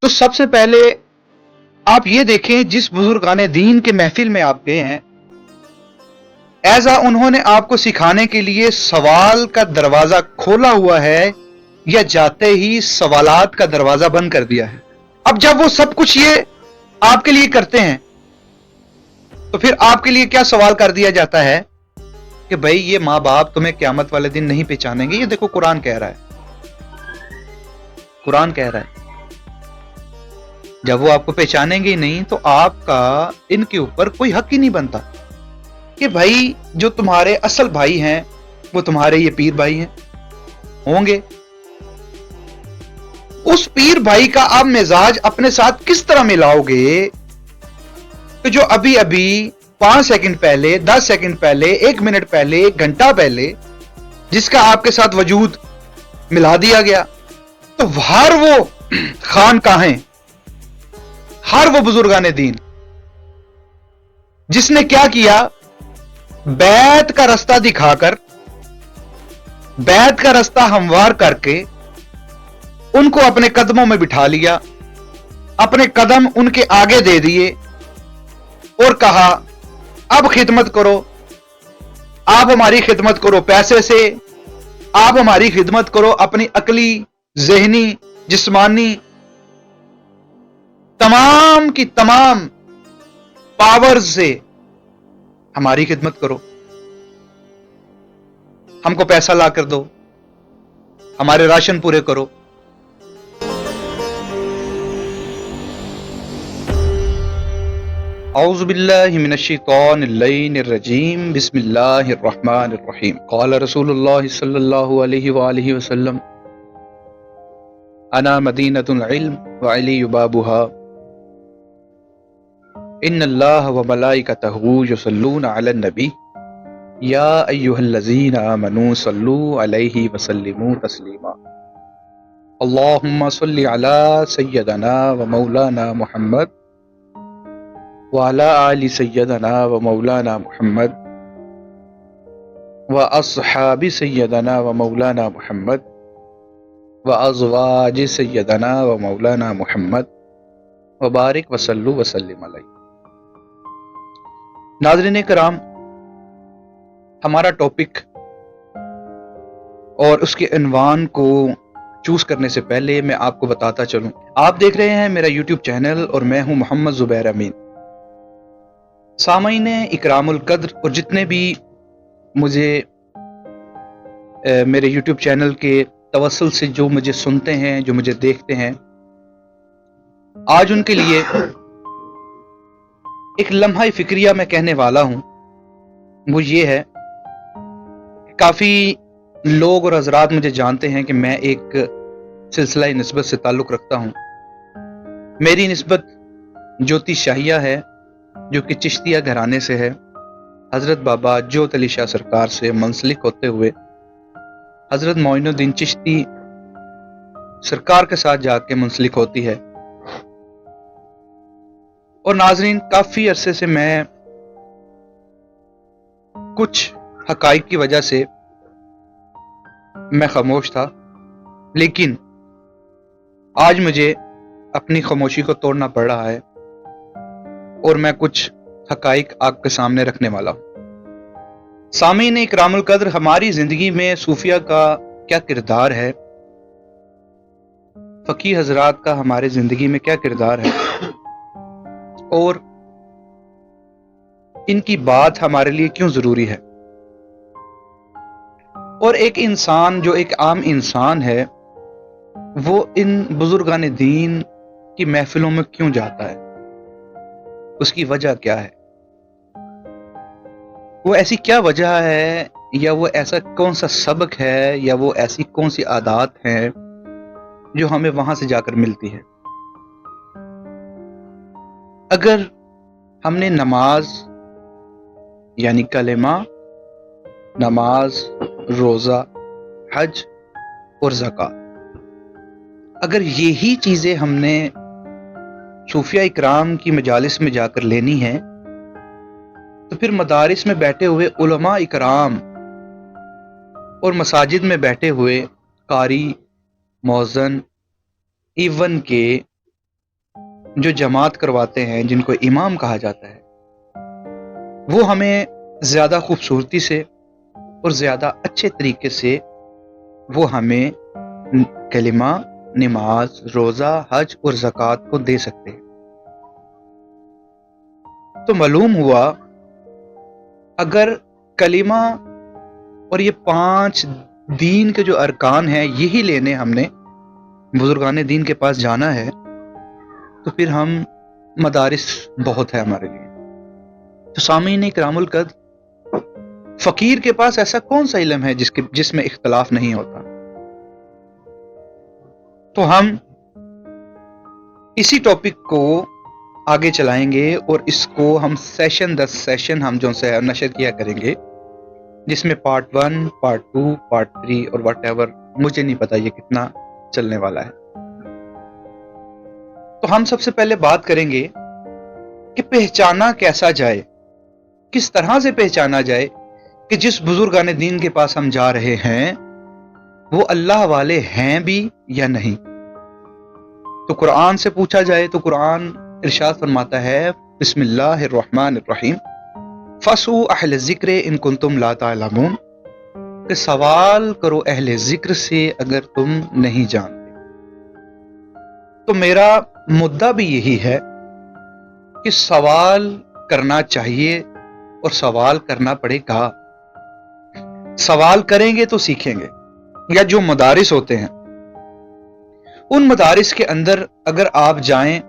تو سب سے پہلے آپ یہ دیکھیں جس بزرگان دین کے محفل میں آپ گئے ہیں، ایزا انہوں نے آپ کو سکھانے کے لیے سوال کا دروازہ کھولا ہوا ہے یا جاتے ہی سوالات کا دروازہ بند کر دیا ہے؟ اب جب وہ سب کچھ یہ آپ کے لیے کرتے ہیں تو پھر آپ کے لیے کیا سوال کر دیا جاتا ہے کہ بھائی یہ ماں باپ تمہیں قیامت والے دن نہیں پہچانیں گے؟ یہ دیکھو قرآن کہہ رہا ہے، قرآن کہہ رہا ہے جب وہ آپ کو پہچانیں گے ہی نہیں تو آپ کا ان کے اوپر کوئی حق ہی نہیں بنتا کہ بھائی جو تمہارے اصل بھائی ہیں وہ تمہارے یہ پیر بھائی ہیں ہوں گے۔ اس پیر بھائی کا آپ مزاج اپنے ساتھ کس طرح ملاؤ گے کہ جو ابھی ابھی 5 سیکنڈ پہلے، 10 سیکنڈ پہلے، 1 منٹ پہلے، 1 گھنٹہ پہلے جس کا آپ کے ساتھ وجود ملا دیا گیا، تو ہر وہ خان کہاں، ہر وہ بزرگان دین جس نے کیا کیا، بیت کا رستہ دکھا کر، بیت کا رستہ ہموار کر کے ان کو اپنے قدموں میں بٹھا لیا، اپنے قدم ان کے آگے دے دیے اور کہا اب خدمت کرو، آپ ہماری خدمت کرو پیسے سے، آپ ہماری خدمت کرو اپنی عقلی، ذہنی، جسمانی تمام کی تمام پاور سے ہماری خدمت کرو، ہم کو پیسہ لا کر دو، ہمارے راشن پورے کرو۔ اعوذ باللہ من الشیطان اللعین الرجیم، بسم اللہ الرحمن الرحیم۔ قال رسول اللہ صلی اللہ علیہ وآلہ وسلم انا مدینۃ العلم وعلی بابها، ان اللہ وملائکتہ یصلون علی النبی یا ایہا الذین آمنوا صلوا علیہ وسلموا تسلیما، اللہم صل علی سیدنا ومولانا محمد وعلی آل سیدنا ومولانا محمد واصحاب سیدنا ومولانا محمد وازواج سیدنا ومولانا محمد وبارک وصلوا وسلم علیہ۔ ناظرین کرام، ہمارا ٹاپک اور اس کے عنوان کو چوز کرنے سے پہلے میں آپ کو بتاتا چلوں، آپ دیکھ رہے ہیں میرا یوٹیوب چینل اور میں ہوں محمد زبیر امین۔ سامعین اکرام القدر اور جتنے بھی مجھے میرے یوٹیوب چینل کے توسل سے جو مجھے سنتے ہیں، جو مجھے دیکھتے ہیں، آج ان کے لیے ایک لمحہ فکریہ میں کہنے والا ہوں۔ وہ یہ ہے کہ کافی لوگ اور حضرات مجھے جانتے ہیں کہ میں ایک سلسلہ نسبت سے تعلق رکھتا ہوں۔ میری نسبت جوتی شاہیہ ہے جو کہ چشتیہ گھرانے سے ہے، حضرت بابا جوت علی شاہ سرکار سے منسلک ہوتے ہوئے حضرت معین الدین چشتی سرکار کے ساتھ جا کے منسلک ہوتی ہے۔ اور ناظرین، کافی عرصے سے میں کچھ حقائق کی وجہ سے میں خاموش تھا، لیکن آج مجھے اپنی خاموشی کو توڑنا پڑ رہا ہے اور میں کچھ حقائق آپ کے سامنے رکھنے والا ہوں۔ سامعین اکرام القدر، ہماری زندگی میں صوفیہ کا کیا کردار ہے، فقیہ حضرات کا ہمارے زندگی میں کیا کردار ہے، اور ان کی بات ہمارے لیے کیوں ضروری ہے، اور ایک انسان جو ایک عام انسان ہے وہ ان بزرگان دین کی محفلوں میں کیوں جاتا ہے، اس کی وجہ کیا ہے، وہ ایسی کیا وجہ ہے، یا وہ ایسا کون سا سبق ہے، یا وہ ایسی کون سی عادات ہیں جو ہمیں وہاں سے جا کر ملتی ہے۔ اگر ہم نے نماز یعنی کلمہ، نماز، روزہ، حج اور زکوٰۃ، اگر یہی چیزیں ہم نے صوفیہ اکرام کی مجالس میں جا کر لینی ہیں، تو پھر مدارس میں بیٹھے ہوئے علماء اکرام اور مساجد میں بیٹھے ہوئے قاری، مؤذن، ایون کہ جو جماعت کرواتے ہیں, جن کو امام کہا جاتا ہے, وہ ہمیں زیادہ خوبصورتی سے اور زیادہ اچھے طریقے سے وہ ہمیں کلمہ, نماز, روزہ, حج اور زکوٰۃ کو دے سکتے ہیں. تو معلوم ہوا اگر کلمہ اور یہ 5 دین کے جو ارکان ہیں یہی لینے ہم نے بزرگان دین کے پاس جانا ہے, تو پھر ہم مدارس بہت ہے ہمارے لیے. تو سامعین اکرام القدر, فقیر کے پاس ایسا کون سا علم ہے جس میں اختلاف نہیں ہوتا؟ تو ہم اسی ٹاپک کو آگے چلائیں گے اور اس کو ہم سیشن 10 سیشن ہم جو سے نشر کیا کریں گے, جس میں پارٹ 1, پارٹ 2, پارٹ 3 اور واٹ ایور, مجھے نہیں پتا یہ کتنا چلنے والا ہے. تو ہم سب سے پہلے بات کریں گے کہ پہچانا کیسا جائے, کس طرح سے پہچانا جائے کہ جس بزرگان دین کے پاس ہم جا رہے ہیں وہ اللہ والے ہیں بھی یا نہیں. تو قرآن سے پوچھا جائے تو قرآن ارشاد فرماتا ہے, بسم اللہ الرحمن الرحیم, فاسألوا اہل الذکر ان کنتم لا تعلمون, کہ سوال کرو اہل ذکر سے اگر تم نہیں جانتے. تو میرا مدعا بھی یہی ہے کہ سوال کرنا چاہیے اور سوال کرنا پڑے گا. سوال کریں گے تو سیکھیں گے. یا جو مدارس ہوتے ہیں ان مدارس کے اندر اگر آپ جائیں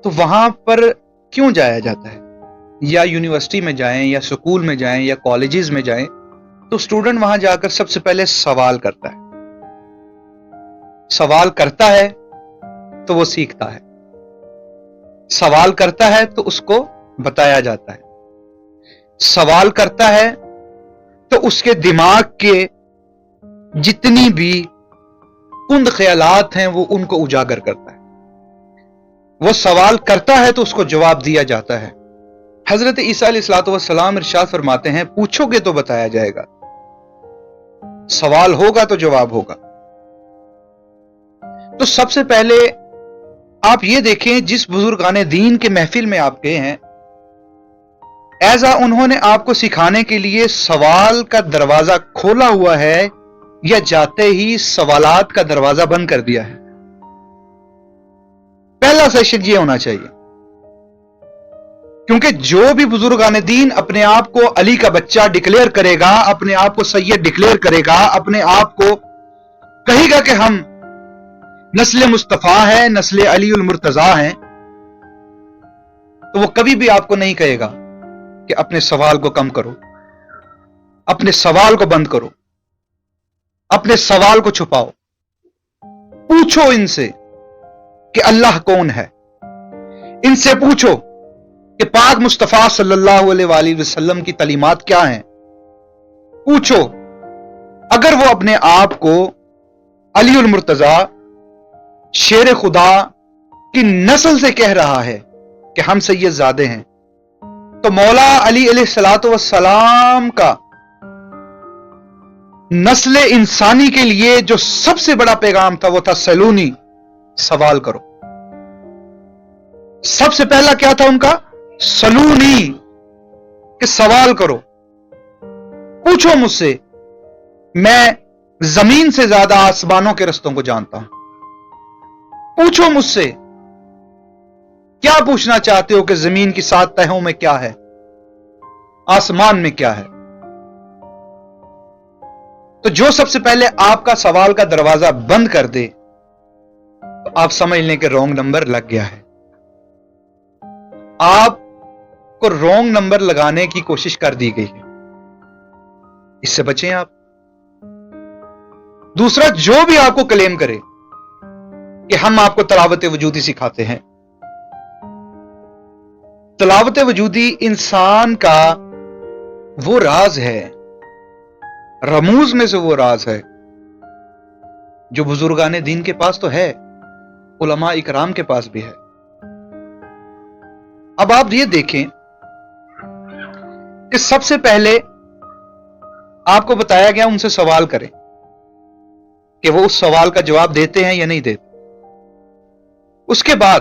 تو وہاں پر کیوں جایا جاتا ہے؟ یا یونیورسٹی میں جائیں یا سکول میں جائیں یا کالجز میں جائیں تو اسٹوڈنٹ وہاں جا کر سب سے پہلے سوال کرتا ہے. سوال کرتا ہے تو وہ سیکھتا ہے. سوال کرتا ہے تو اس کو بتایا جاتا ہے. سوال کرتا ہے تو اس کے دماغ کے جتنی بھی کند خیالات ہیں وہ ان کو اجاگر کرتا ہے. وہ سوال کرتا ہے تو اس کو جواب دیا جاتا ہے. حضرت عیسیٰ علیہ الصلوۃ والسلام ارشاد فرماتے ہیں, پوچھو گے تو بتایا جائے گا, سوال ہوگا تو جواب ہوگا. تو سب سے پہلے آپ یہ دیکھیں, جس بزرگان دین کے محفل میں آپ گئے ہیں, ایزا انہوں نے آپ کو سکھانے کے لیے سوال کا دروازہ کھولا ہوا ہے یا جاتے ہی سوالات کا دروازہ بند کر دیا ہے؟ پہلا سیشن یہ ہونا چاہیے, کیونکہ جو بھی بزرگان دین اپنے آپ کو علی کا بچہ ڈکلیئر کرے گا, اپنے آپ کو سید ڈکلیئر کرے گا, اپنے آپ کو کہے گا کہ ہم نسل مصطفیٰ ہیں, نسل علی المرتضیٰ ہیں, تو وہ کبھی بھی آپ کو نہیں کہے گا کہ اپنے سوال کو کم کرو, اپنے سوال کو بند کرو, اپنے سوال کو چھپاؤ. پوچھو ان سے کہ اللہ کون ہے, ان سے پوچھو کہ پاک مصطفیٰ صلی اللہ علیہ وآلہ وسلم کی تعلیمات کیا ہیں. پوچھو, اگر وہ اپنے آپ کو علی المرتضیٰ شیر خدا کی نسل سے کہہ رہا ہے کہ ہم سید زادے ہیں, تو مولا علی علیہ الصلوۃ والسلام کا نسل انسانی کے لیے جو سب سے بڑا پیغام تھا وہ تھا سلونی, سوال کرو. سب سے پہلا کیا تھا ان کا؟ سلونی, کہ سوال کرو, پوچھو مجھ سے, میں زمین سے زیادہ آسمانوں کے رستوں کو جانتا ہوں. پوچھو مجھ سے, کیا پوچھنا چاہتے ہو کہ زمین کی 7 تہوں میں کیا ہے, آسمان میں کیا ہے. تو جو سب سے پہلے آپ کا سوال کا دروازہ بند کر دے تو آپ سمجھ لیں کہ رونگ نمبر لگ گیا ہے. آپ کو رونگ نمبر لگانے کی کوشش کر دی گئی ہے, اس سے بچیں آپ. دوسرا, جو بھی آپ کو کلیم کرے کہ ہم آپ کو تلاوت وجودی سکھاتے ہیں, تلاوت وجودی انسان کا وہ راز ہے, رموز میں سے وہ راز ہے جو بزرگان دین کے پاس تو ہے, علماء اکرام کے پاس بھی ہے. اب آپ یہ دیکھیں کہ سب سے پہلے آپ کو بتایا گیا ان سے سوال کریں کہ وہ اس سوال کا جواب دیتے ہیں یا نہیں دیتے. اس کے بعد